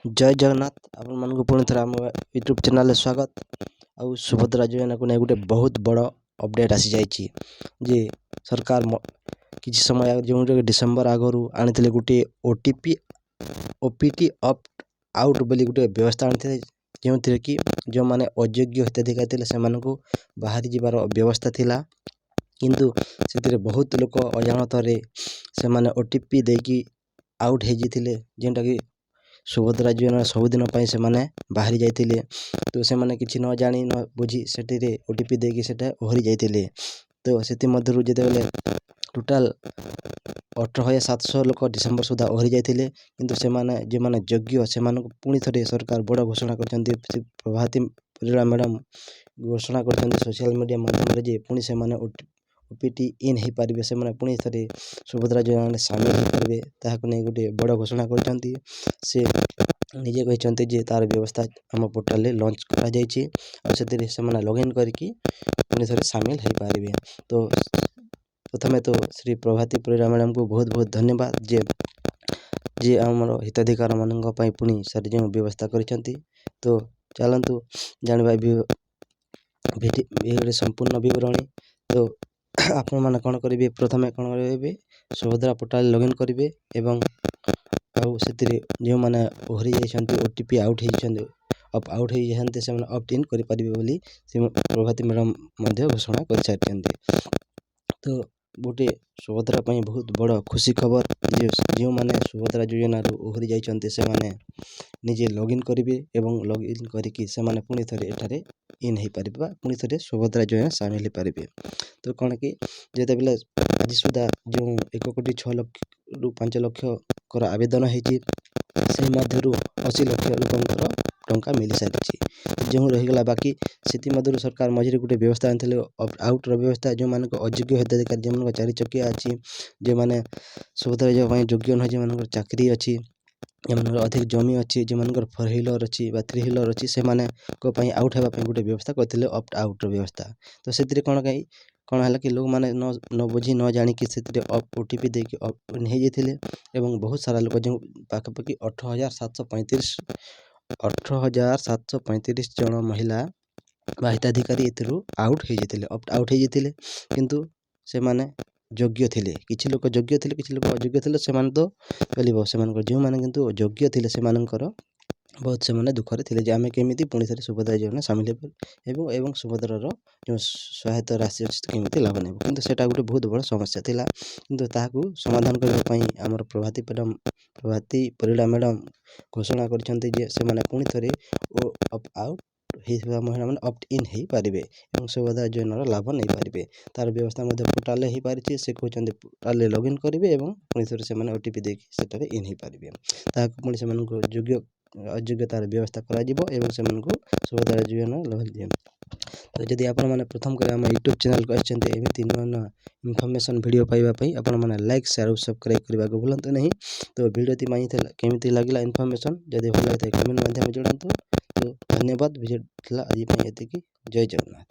जय जगन्नाथ आपण मानक पुणी थर आम यूट्यूब चैनल स्वागत। आउ सुभद्रा योजना को नहीं गोटे बहुत बड़ अपडेट आसी जाइए जे सरकार किसी समय जो डिसेम्बर आगु आनी गोटे ओटीपी ओपीटी अप्ट आउट बोली गोटे व्यवस्था आनी जो थे कि जो मैंने अयोग्य हिताधिकारी थे से बाहरी जीवार व्यवस्था थिला किंतु से बहुत लोक अजाणत से मैंने ओटीपी देकी आउट हो जाते जेनटा कि सुभद्रा योजना सबुदिन से माने बाहरी जाइए तो से माने किसी न जानी न बुझी से ओटीपी देकी से ओहरी जाइए तो से जिते टोटाल 18,700 लोक डिसेम्बर सुधा ओहरी जाइए किंतु से माने जो माने योग्य से पुणी थे सरकार बड़ घोषणा कर प्रभाती परिड़ा मैडम घोषणा कर सोशल मीडिया माध्यम पुणी से ओपीटी इन हो पारे से पुणी थे सुभद्रा योजना सामिल हो पारे ताकू नहीं गोटे बड़ घोषणा कर निजे कहते जे तार व्यवस्था आम पोर्टाल लॉन्च कर लॉगिन करके पुणी थे सामिल हो पारे। तो प्रथमे तो श्री प्रभाती परिड़ा मैडम को बहुत बहुत धन्यवाद जे जे आमर हिताधिकार मान पुणी सर जो व्यवस्था कर तो चलतु जानवा भिडियो संपूर्ण विवरणी। तो आपण मैंने कौन करेंगे प्रथमे कौन करेंगे सुभद्रा पोर्टाल लॉगिन करेंगे एवं आउ से जो मैंने ओहरी जाइए ओटीपी आउट आउट होते से ऑप्ट इन करें प्रभाती मैडम घोषणा कर सारी। तो गोटे सुभद्रा बहुत बड़ खुशी खबर जो मैंने सुभद्रा योजना ओहरी जाइए से निजे लॉगिन करेंगे एवं लॉगिन करके पुणी थे एठारे इन हो पारे पुणी थे सुभद्रा योजना सामिल हो पारे। तो कौन कि जिते बेले आज सुधा जो 1,06,00,000 ରୁ 5,00,000 आवेदन होती से मध्य 80 लाख लोक टंका मिल सारी जो रहीगला बाकी से सरकार मझे गोटे व्यवस्था आनी आउटर व्यवस्था जो मान अयोग्य हिताधिकारी जो 4 चकिया अच्छी जो मैंने सुभद्रा योग्य नुह जो चाकरी अच्छी जो अधिक जमी अच्छी जो मान 4 व्हीलर अच्छी 3 व्हीलर अच्छी से आउट होगापी गोटे व्यवस्था करते ऑप्ट आउट व्यवस्था। तो से कौन कहीं कौन है कि लोक मैंने न बुझी न जाणिकी से ओटीपी देकी इन हो जाते एवं बहुत सारा लोक जो पाखापाखि 18,735 जन महिला हिताधिकारी आउट हो जाते ऑप्ट आउट हो जाते किंतु से माने योग्य थे किसी लोक योग्य थे किसी लोक अयोग्य थे से तो चलो से जो मैंने किंतु योग्य थे से बहुत से दुखरे थे आम केमी पुणी थे सुभद्रा योजना सामिल एवं सुभद्रार जो सहायता राशि अच्छी केमी लाभ नहीं किंतु सेटा गोटे बहुत बड़ समस्या थिला किंतु ताकू समाधान करने आमर प्रभाती परिड़ा मैडम घोषणा कर पुणी थे ऑप्ट आउट महिला मैंने ऑप्ट इन हो पारे और सुभद्रा योजनार लाभ नहीं पारे तार व्यवस्था पोर्टाल हो पारी से कहते पोर्टाल लॉगिन करेंगे और पुणी थे से ओटीपी देखे इन हो पारे ताकू पुणी से योग्य अयोग्यतार व्यवस्था कर सुभद्रा योजना लगे। तो जदि आपण मैंने प्रथम कर आम यूट्यूब चैनल को आमती नुआ नुआ इनफर्मेशन वीडियो पाइबापी आपण मैंने लाइक शेयर और सब्सक्राइब करने को भूलते नहीं। तो वीडियो केमी लगे इनफर्मेशन जदि भल लगे कमेंट माध्यम जनातु। तो धन्यवाद वीडियो आज ये जय जगन्नाथ।